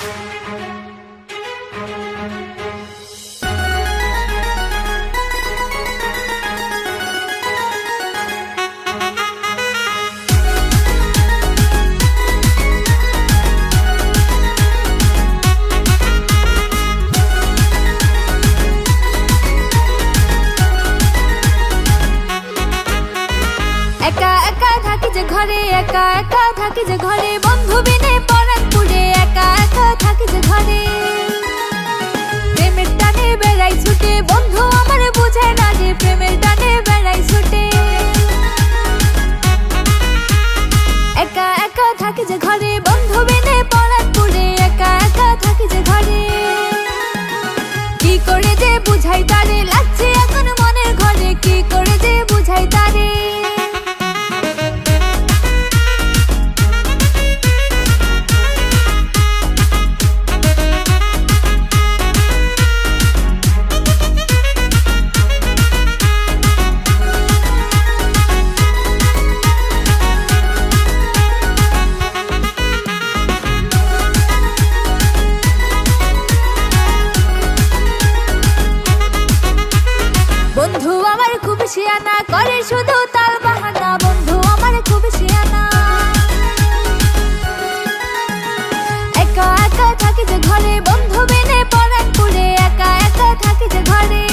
একা একা থাকি যে ঘরে, একা একা থাকি যে ঘরে, বন্ধু বিনে পরাণ পুড়ে, একা একা থাকি যে ঘরে। প্রেমের টানে বেড়াই ছুটে, বন্ধু আমার বুঝে না যে প্রেমের টানে বেড়াই ছুটে। একা একা থাকি যে ঘরে, বন্ধু বিনে পরাণ পুড়ে, একা একা থাকি যে ঘরে। কি করে যে বুঝাই তারে, লাগছে এখন মনের ঘরে, কি করে যে বুঝাই তারে। বন্ধু আমার খুব শিয়ানা, করে শুধু তাল বাহানা, বন্ধু আমার খুব শিয়ানা। একা একা থাকি যে ঘরে, বন্ধু বিনে পরাণ পুড়ে, একা একা থাকি যে ঘরে।